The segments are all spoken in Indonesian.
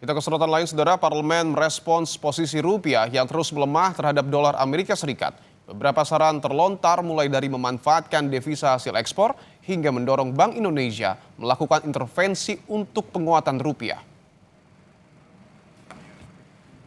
Kita ke sorotan lain, saudara. Parlemen merespons posisi rupiah yang terus melemah terhadap dolar Amerika Serikat. Beberapa saran terlontar mulai dari memanfaatkan devisa hasil ekspor hingga mendorong Bank Indonesia melakukan intervensi untuk penguatan rupiah.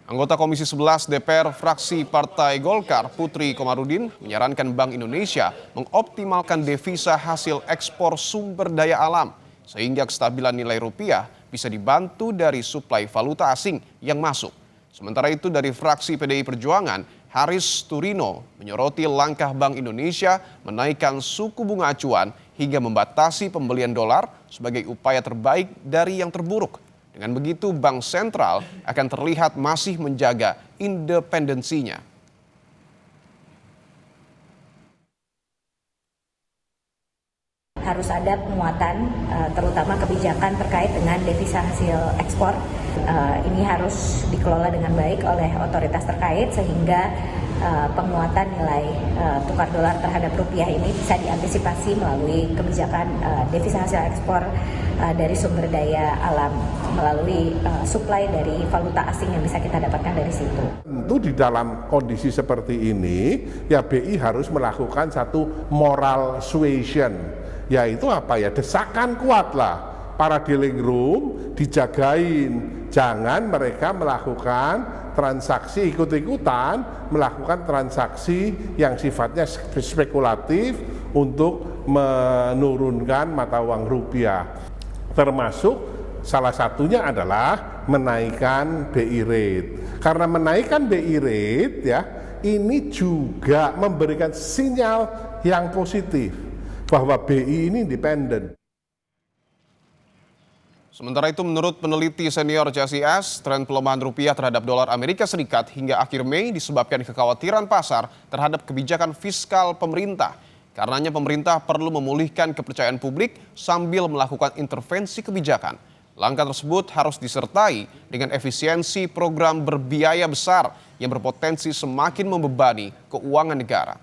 Anggota Komisi 11 DPR fraksi Partai Golkar, Putri Komarudin, menyarankan Bank Indonesia mengoptimalkan devisa hasil ekspor sumber daya alam sehingga kestabilan nilai rupiah bisa dibantu dari suplai valuta asing yang masuk. Sementara itu dari fraksi PDI Perjuangan, Haris Turino menyoroti langkah Bank Indonesia menaikkan suku bunga acuan hingga membatasi pembelian dolar sebagai upaya terbaik dari yang terburuk. Dengan begitu, Bank Sentral akan terlihat masih menjaga independensinya. Harus ada penguatan, terutama kebijakan terkait dengan devisa hasil ekspor. Ini harus dikelola dengan baik oleh otoritas terkait sehingga penguatan nilai tukar dolar terhadap rupiah ini bisa diantisipasi melalui kebijakan devisa hasil ekspor dari sumber daya alam, melalui suplai dari valuta asing yang bisa kita dapatkan dari situ. Tentu di dalam kondisi seperti ini, ya BI harus melakukan satu moral suasion, yaitu apa ya, desakan kuat lah para dealing room dijagain, jangan mereka melakukan transaksi ikut-ikutan, melakukan transaksi yang sifatnya spekulatif untuk menurunkan mata uang rupiah. Termasuk salah satunya adalah menaikkan BI rate. Karena menaikkan BI rate ya, ini juga memberikan sinyal yang positif bahwa BI ini independen. Sementara itu menurut peneliti senior CSIS, tren pelemahan rupiah terhadap dolar Amerika Serikat hingga akhir Mei disebabkan kekhawatiran pasar terhadap kebijakan fiskal pemerintah. Karenanya pemerintah perlu memulihkan kepercayaan publik sambil melakukan intervensi kebijakan. Langkah tersebut harus disertai dengan efisiensi program berbiaya besar yang berpotensi semakin membebani keuangan negara.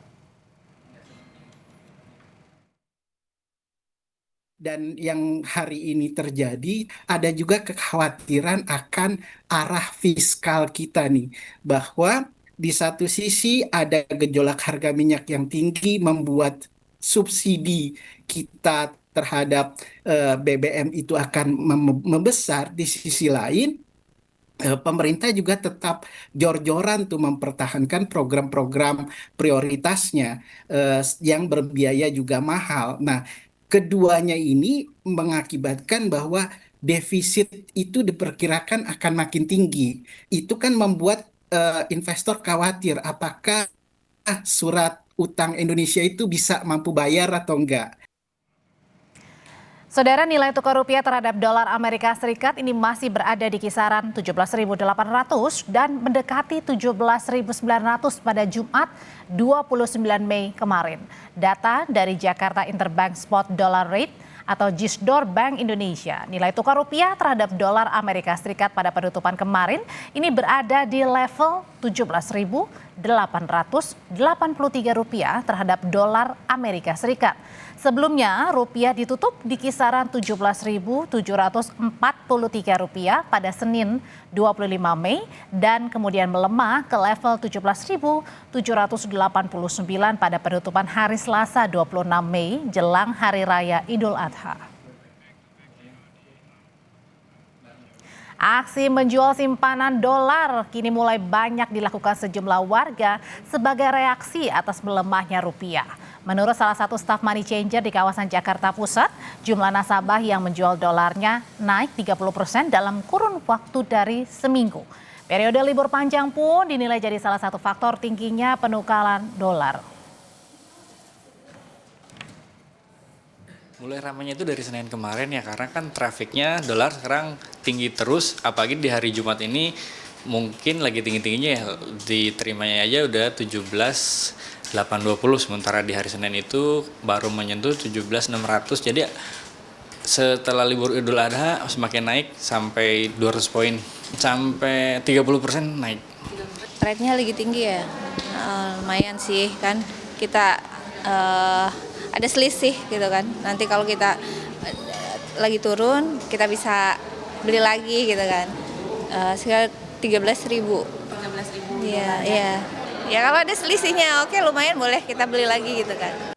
Dan yang hari ini terjadi, ada juga kekhawatiran akan arah fiskal kita nih, bahwa di satu sisi ada gejolak harga minyak yang tinggi membuat subsidi kita terhadap BBM itu akan membesar. Di sisi lain, pemerintah juga tetap jor-joran tuh mempertahankan program-program prioritasnya yang berbiaya juga mahal. Nah, keduanya ini mengakibatkan bahwa defisit itu diperkirakan akan makin tinggi. Itu kan membuat investor khawatir apakah surat utang Indonesia itu bisa mampu bayar atau enggak. Saudara, nilai tukar rupiah terhadap dolar Amerika Serikat ini masih berada di kisaran 17.800 dan mendekati 17.900 pada Jumat 29 Mei kemarin. Data dari Jakarta Interbank Spot Dollar Rate atau JISDOR Bank Indonesia, nilai tukar rupiah terhadap dolar Amerika Serikat pada penutupan kemarin ini berada di level 17.883 rupiah terhadap dolar Amerika Serikat. Sebelumnya, rupiah ditutup di kisaran 17.743 rupiah pada Senin 25 Mei dan kemudian melemah ke level 17.789 pada penutupan hari Selasa 26 Mei jelang Hari Raya Idul Adha. Aksi menjual simpanan dolar kini mulai banyak dilakukan sejumlah warga sebagai reaksi atas melemahnya rupiah. Menurut salah satu staf money changer di kawasan Jakarta Pusat, jumlah nasabah yang menjual dolarnya naik 30% dalam kurun waktu dari seminggu. Periode libur panjang pun dinilai jadi salah satu faktor tingginya penukaran dolar. Mulai ramainya itu dari Senin kemarin ya, karena kan trafiknya dolar sekarang tinggi terus, apalagi di hari Jumat ini mungkin lagi tinggi-tingginya ya, diterimanya aja udah 17.820, sementara di hari Senin itu baru menyentuh 17.600. Jadi setelah libur Idul Adha semakin naik sampai 200 poin, sampai 30% naik. Rate-nya lagi tinggi ya, lumayan sih kan, kita ada selisih gitu kan. Nanti kalau kita lagi turun, kita bisa beli lagi gitu kan. Sekitar 13.000. 13.000. Iya, iya. Ya kalau ada selisihnya oke lumayan boleh kita beli lagi gitu kan.